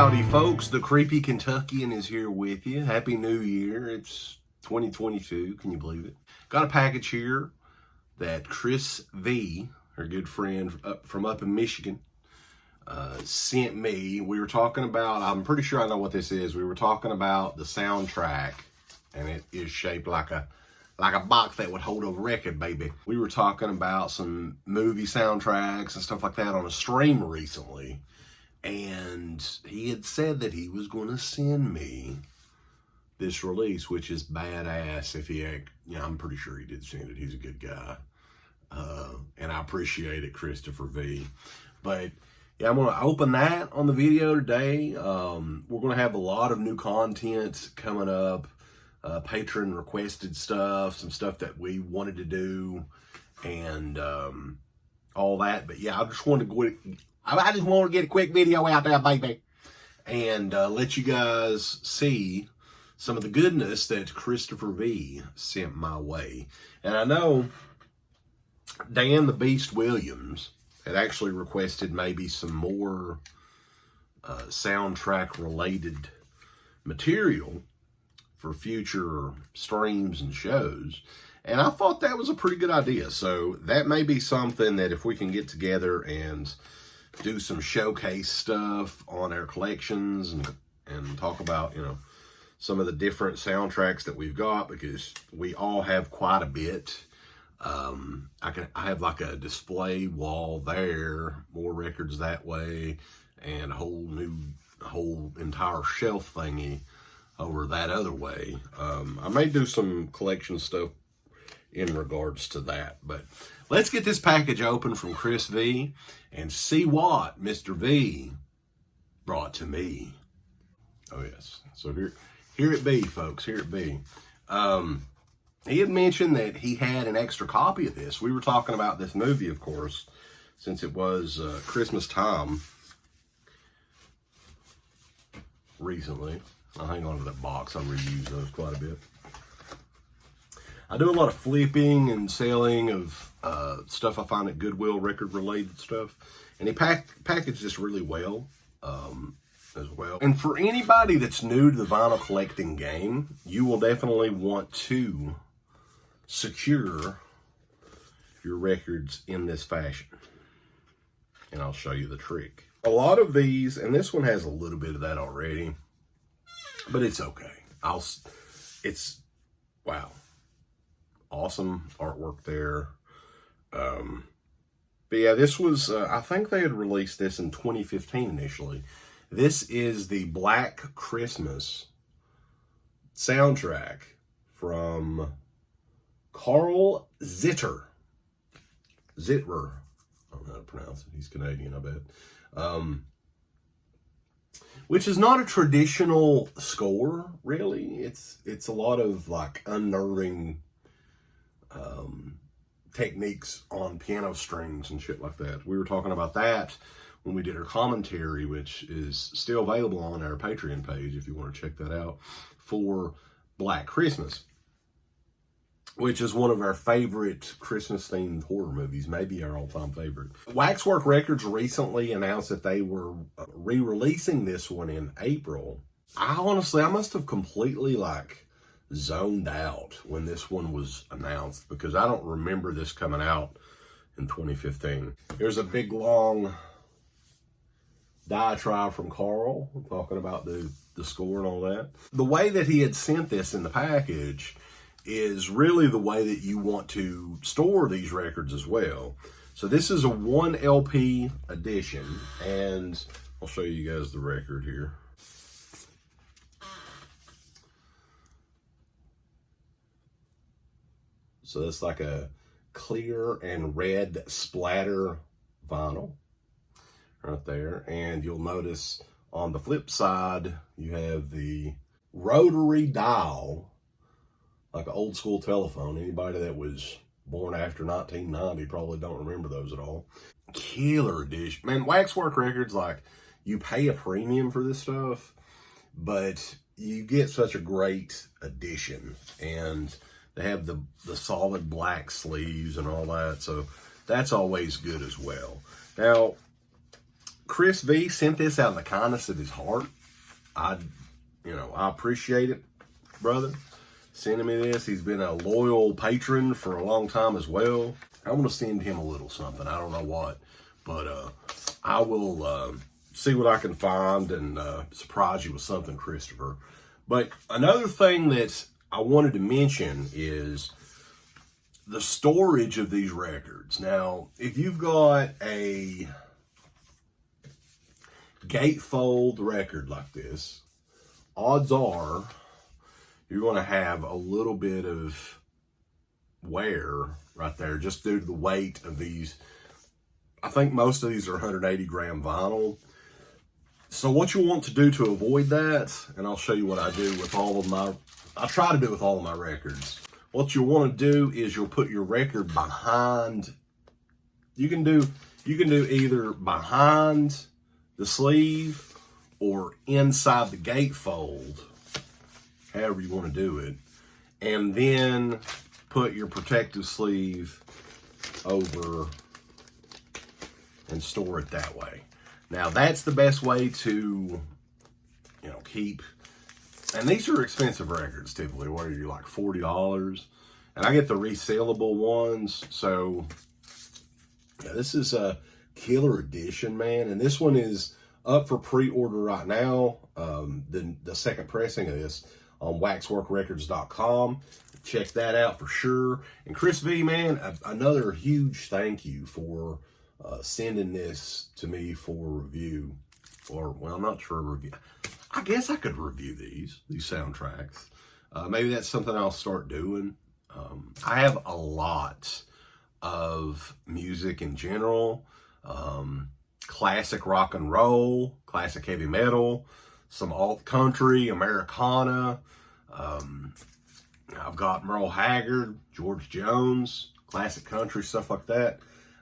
Howdy folks, the Creepy Kentuckian is here with you. Happy New Year. It's 2022, can you believe it? Got a package here that Chris V, our good friend from up in Michigan, sent me. We were talking about, I'm pretty sure I know what this is. We were talking about the soundtrack, and it is shaped like a box that would hold a record, baby. We were talking about some movie soundtracks and stuff like that on a stream recently. And he had said that he was going to send me this release, which is badass. I'm pretty sure he did send it. He's a good guy. And I appreciate it, Christopher V. But yeah, I'm going to open that on the video today. We're going to have a lot of new content coming up. Patron requested stuff, some stuff that we wanted to do, and all that. But yeah, I just want to get a quick video out there, baby, and let you guys see some of the goodness that Christopher V sent my way. And I know Dan the Beast Williams had actually requested maybe some more soundtrack related material for future streams and shows. And I thought that was a pretty good idea. So that may be something that if we can get together and do some showcase stuff on our collections and talk about, some of the different soundtracks that we've got, because we all have quite a bit. I have like a display wall there, more records that way, and a whole entire shelf thingy over that other way. I may do some collection stuff in regards to that, but let's get this package open from Chris V and see what Mr. V brought to me. Oh yes, so here it be, folks, here it be. He had mentioned that he had an extra copy of this. We were talking about this movie, of course, since it was Christmas time recently. I'll hang on to that box. I reuse those quite a bit. I do a lot of flipping and selling of stuff I find at Goodwill, record-related stuff. And he packaged this really well as well. And for anybody that's new to the vinyl collecting game, you will definitely want to secure your records in this fashion. And I'll show you the trick. A lot of these, and this one has a little bit of that already, but it's okay. Wow. Awesome artwork there. But yeah, this was, I think they had released this in 2015 initially. This is the Black Christmas soundtrack from Carl Zitter. Zitterer. I don't know how to pronounce it. He's Canadian, I bet. Which is not a traditional score, really. It's a lot of like unnerving techniques on piano strings and shit like that. We were talking about that when we did our commentary, which is still available on our Patreon page if you want to check that out, for Black Christmas, which is one of our favorite Christmas-themed horror movies, maybe our all-time favorite. Waxwork Records recently announced that they were re-releasing this one in April. I must have completely zoned out when this one was announced, because I don't remember this coming out in 2015. There's a big, long diatribe from Carl talking about the score and all that. The way that he had sent this in the package is really the way that you want to store these records as well. So this is a 1 LP edition, and I'll show you guys the record here. So that's like a clear and red splatter vinyl right there. And you'll notice on the flip side, you have the rotary dial, like an old school telephone. Anybody that was born after 1990 probably don't remember those at all. Killer edition. Man, Waxwork Records, you pay a premium for this stuff, but you get such a great edition. And they have the solid black sleeves and all that, so that's always good as well. Now, Chris V sent this out of the kindness of his heart. I appreciate it, brother, sending me this. He's been a loyal patron for a long time as well. I want to send him a little something. I don't know what, but I will see what I can find and surprise you with something, Christopher. But another thing that I wanted to mention is the storage of these records. Now, if you've got a gatefold record like this, odds are you're going to have a little bit of wear right there just due to the weight of these. I think most of these are 180 gram vinyl. So what you want to do to avoid that, and I'll show you what I do with all of my, I try to do with all of my records. What you want to do is you'll put your record behind, you can do either behind the sleeve or inside the gatefold, however you want to do it, and then put your protective sleeve over and store it that way. Now that's the best way to, keep, and these are expensive records typically, what are you, like $40? And I get the resellable ones, so yeah, this is a killer edition, man, and this one is up for pre-order right now. The second pressing of this on waxworkrecords.com. Check that out for sure. And Chris V, man, another huge thank you for sending this to me for review, or, well, not for review. I guess I could review these soundtracks. Maybe that's something I'll start doing. I have a lot of music in general, classic rock and roll, classic heavy metal, some alt country, Americana. I've got Merle Haggard, George Jones, classic country, stuff like that.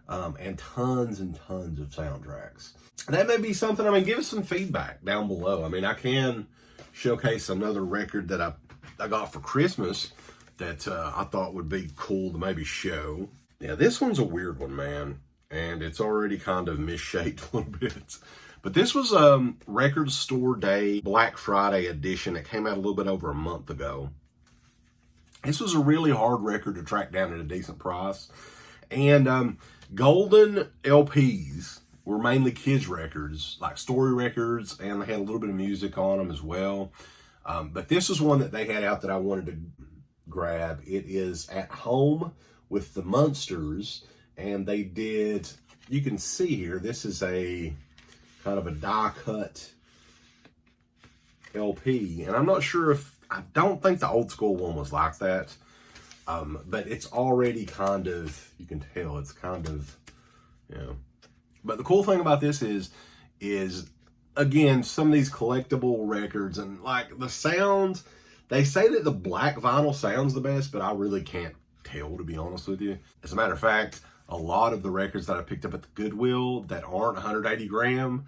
And tons and tons of soundtracks. That may be something, give us some feedback down below. I can showcase another record that I got for Christmas that I thought would be cool to maybe show. Yeah, this one's a weird one, man. And it's already kind of misshaped a little bit. But this was a Record Store Day Black Friday edition that came out a little bit over a month ago. This was a really hard record to track down at a decent price. And golden LPs were mainly kids records, like story records, and they had a little bit of music on them as well. But this is one that they had out that I wanted to grab. It is At Home with the Munsters, and they did, you can see here, this is a kind of a die cut LP, and I'm not sure if, I don't think the old school one was like that. But it's already kind of, you can tell it's kind of, But the cool thing about this is again, some of these collectible records and like the sounds, they say that the black vinyl sounds the best, but I really can't tell, to be honest with you. As a matter of fact, a lot of the records that I picked up at the Goodwill that aren't 180 gram,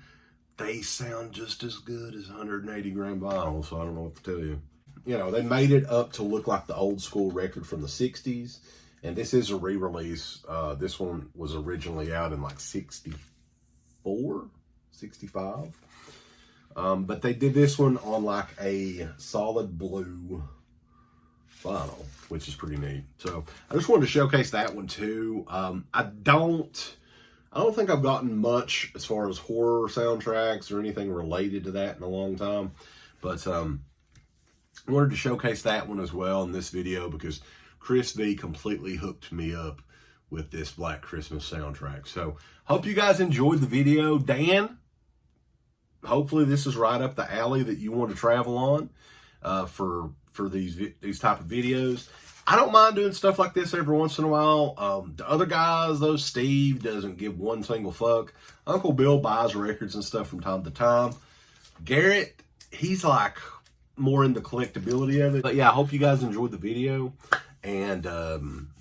they sound just as good as 180 gram vinyl, so I don't know what to tell you. They made it up to look like the old school record from the 60s. And this is a re-release. This one was originally out in like 64, 65. But they did this one on like a solid blue vinyl, which is pretty neat. So I just wanted to showcase that one too. I don't think I've gotten much as far as horror soundtracks or anything related to that in a long time. But I wanted to showcase that one as well in this video because Chris V completely hooked me up with this Black Christmas soundtrack. So hope you guys enjoyed the video. Dan, hopefully this is right up the alley that you want to travel on for these type of videos. I don't mind doing stuff like this every once in a while. The other guys, though, Steve doesn't give one single fuck. Uncle Bill buys records and stuff from time to time. Garrett, he's like more in the collectability of it. But yeah, I hope you guys enjoyed the video. And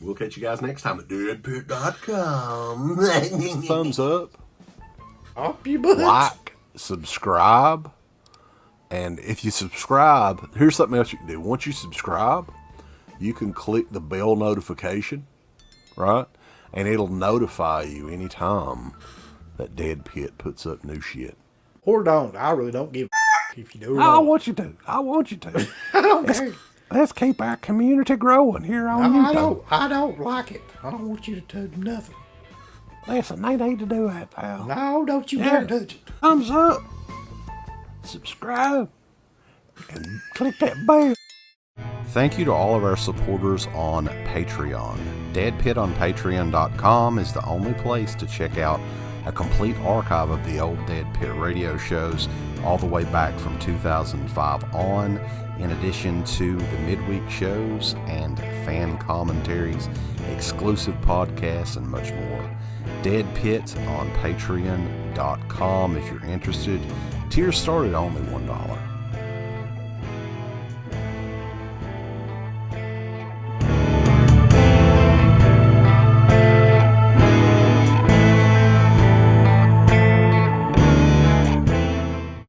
we'll catch you guys next time at DEADPIT.com. Thumbs up. Up your butt. Like, subscribe. And if you subscribe, here's something else you can do. Once you subscribe, you can click the bell notification, right? And it'll notify you anytime that Dead Pit puts up new shit. Or don't. I really don't give a If you do it I all. want you to. I want you to. I don't care. Let's keep our community growing here on YouTube. I don't like it. I don't want you to touch nothing. Listen, they need to do that now. No, don't you Yeah. dare touch it. Thumbs up. Subscribe. And click that bell. Thank you to all of our supporters on Patreon. DEADPIT on Patreon.com is the only place to check out a complete archive of the old DEADPIT radio shows all the way back from 2005 on, in addition to the midweek shows and fan commentaries, exclusive podcasts, and much more. DEADPIT on Patreon.com if you're interested. Tiers start at only $1.